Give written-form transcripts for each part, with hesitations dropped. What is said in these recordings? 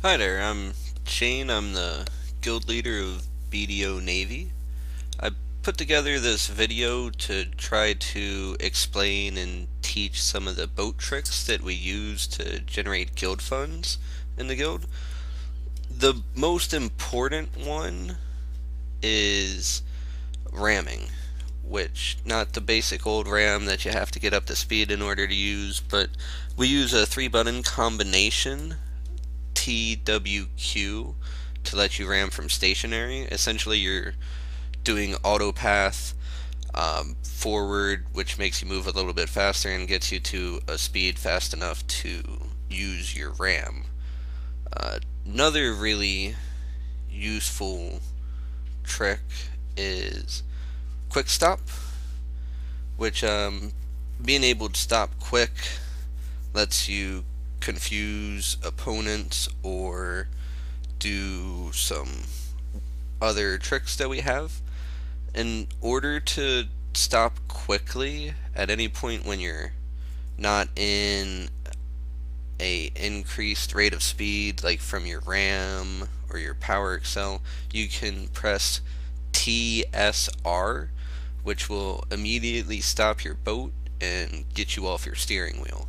Hi there, I'm Shane. I'm the guild leader of BDO Navy. I put together this video to try to explain and teach some of the boat tricks that we use to generate guild funds in the guild. The most important one is ramming, which not the basic old ram that you have to get up to speed in order to use, but we use a 3 button combination TWQ to let you ram from stationary. Essentially, you're doing auto path forward, which makes you move a little bit faster and gets you to a speed fast enough to use your ram. Another really useful trick is quick stop, which being able to stop quick lets you confuse opponents or do some other tricks that we have. In order to stop quickly at any point when you're not in a increased rate of speed, like from your ram or your power excel, you can press TSR, which will immediately stop your boat and get you off your steering wheel.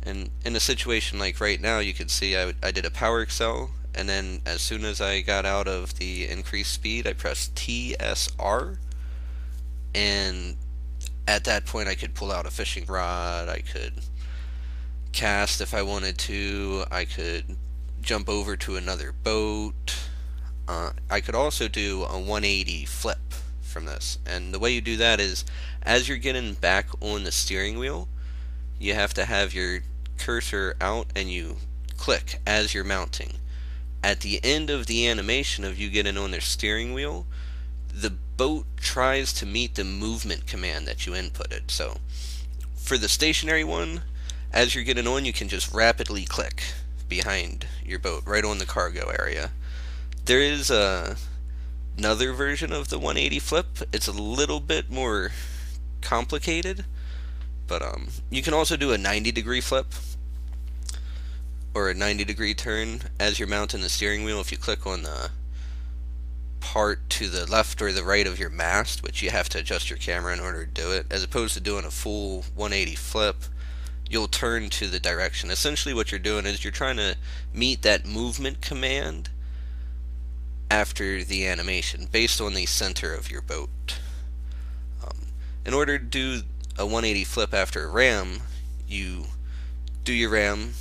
And in a situation like right now, you can see I did a power excel, and then as soon as I got out of the increased speed, I pressed TSR, and at that point I could pull out a fishing rod, I could cast if I wanted to, I could jump over to another boat. I could also do a 180 flip from this, and the way you do that is as you're getting back on the steering wheel, you have to have your cursor out and you click as you're mounting. At the end of the animation of you getting on their steering wheel, the boat tries to meet the movement command that you inputted. So for the stationary one, as you're getting on, you can just rapidly click behind your boat right on the cargo area. There is another version of the 180 flip. It's a little bit more complicated, but you can also do a 90-degree flip or a 90-degree turn as you're mounting the steering wheel. If you click on the part to the left or the right of your mast, which you have to adjust your camera in order to do it, as opposed to doing a full 180 flip, you'll turn to the direction. Essentially what you're doing is you're trying to meet that movement command after the animation based on the center of your boat. In order to do a 180 flip after a ram, you do your ram,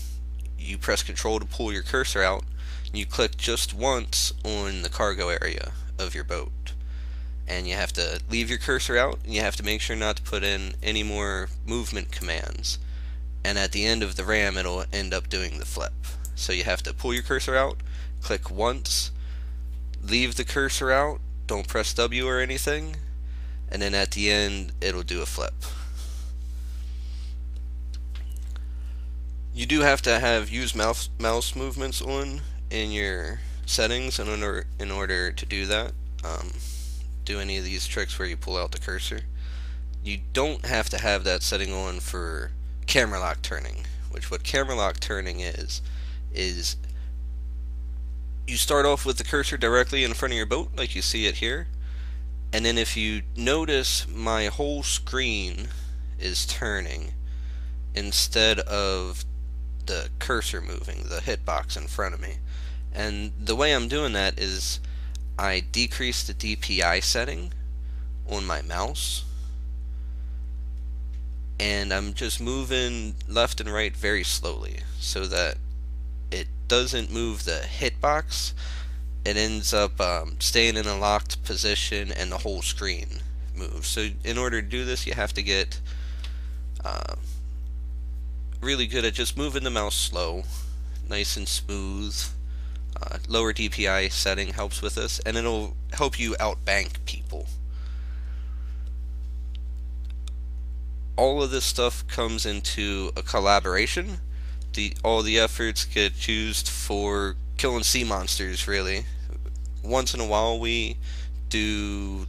you press control to pull your cursor out, and you click just once on the cargo area of your boat. And you have to leave your cursor out, and you have to make sure not to put in any more movement commands. And at the end of the ram, it'll end up doing the flip. So you have to pull your cursor out, click once, leave the cursor out, don't press W or anything, and then at the end it'll do a flip. You do have to have use mouse movements on in your settings in order to do that. Do any of these tricks where you pull out the cursor. You don't have to have that setting on for camera lock turning, which what camera lock turning is you start off with the cursor directly in front of your boat like you see it here, and then if you notice my whole screen is turning instead of the cursor moving, the hitbox in front of me. And the way I'm doing that is I decrease the DPI setting on my mouse, and I'm just moving left and right very slowly so that it doesn't move the hitbox. It ends up staying in a locked position and the whole screen moves. So in order to do this, you have to get really good at just moving the mouse slow, nice and smooth. Lower DPI setting helps with this, and it'll help you outbank people. All of this stuff comes into a collaboration. All the efforts get used for killing sea monsters, really. Once in a while we do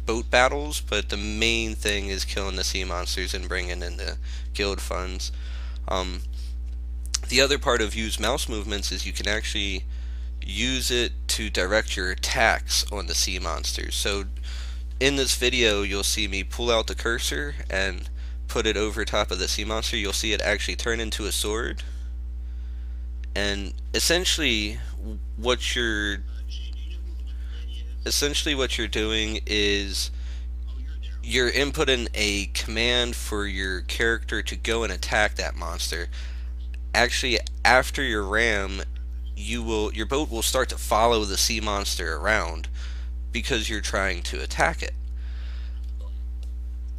boat battles, but the main thing is killing the sea monsters and bringing in the guild funds. The other part of use mouse movements is you can actually use it to direct your attacks on the sea monsters. So in this video you'll see me pull out the cursor and put it over top of the sea monster. You'll see it actually turn into a sword, and essentially what you're doing is you're inputting a command for your character to go and attack that monster. Actually, after your ram, your boat will start to follow the sea monster around because you're trying to attack it.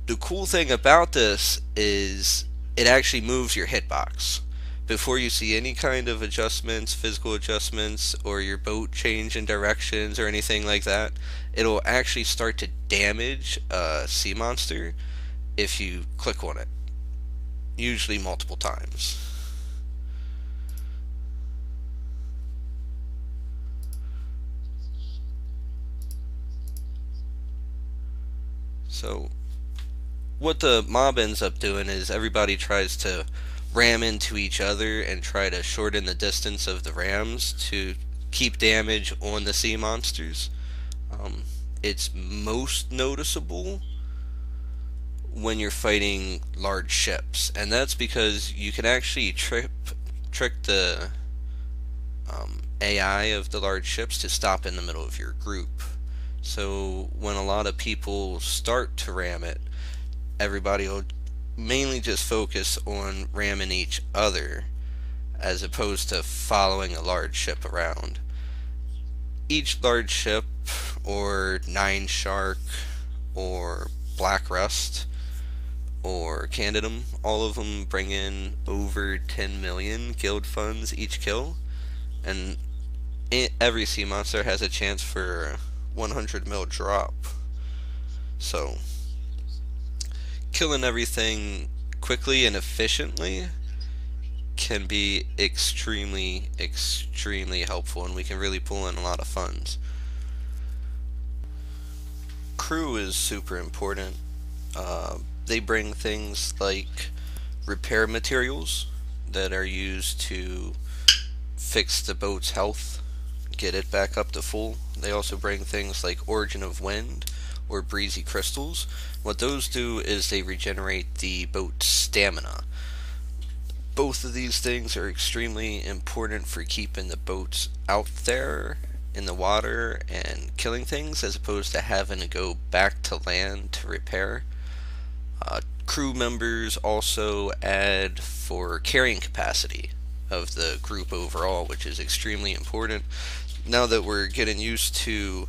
The cool thing about this is it actually moves your hitbox. Before you see any kind of adjustments, physical adjustments, or your boat change in directions or anything like that, it'll actually start to damage a sea monster if you click on it, usually multiple times. So what the mob ends up doing is everybody tries to ram into each other and try to shorten the distance of the rams to keep damage on the sea monsters. It's most noticeable when you're fighting large ships, and that's because you can actually trick the AI of the large ships to stop in the middle of your group. So when a lot of people start to ram it, everybody will mainly just focus on ramming each other as opposed to following a large ship around. Each large ship, or Nine Shark, or Black Rust, or Candidum, all of them bring in over 10 million guild funds each kill, and every sea monster has a chance for 100 mil drop. So killing everything quickly and efficiently can be extremely helpful, and we can really pull in a lot of funds. Crew is super important. They bring things like repair materials that are used to fix the boat's health, get it back up to full. They also bring things like Origin of Wind or Breezy Crystals. What those do is they regenerate the boat's stamina. Both of these things are extremely important for keeping the boats out there in the water and killing things, as opposed to having to go back to land to repair. Crew members also add for carrying capacity of the group overall, which is extremely important. Now that we're getting used to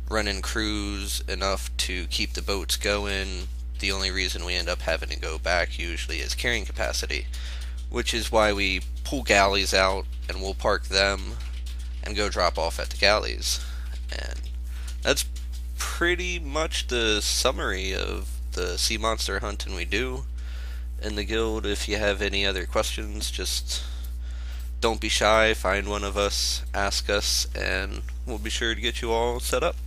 running crews enough to keep the boats going, the only reason we end up having to go back usually is carrying capacity, which is why we pull galleys out and we'll park them and go drop off at the galleys. And that's pretty much the summary of the sea monster hunting we do in the guild. If you have any other questions, just don't be shy, find one of us, ask us, and we'll be sure to get you all set up.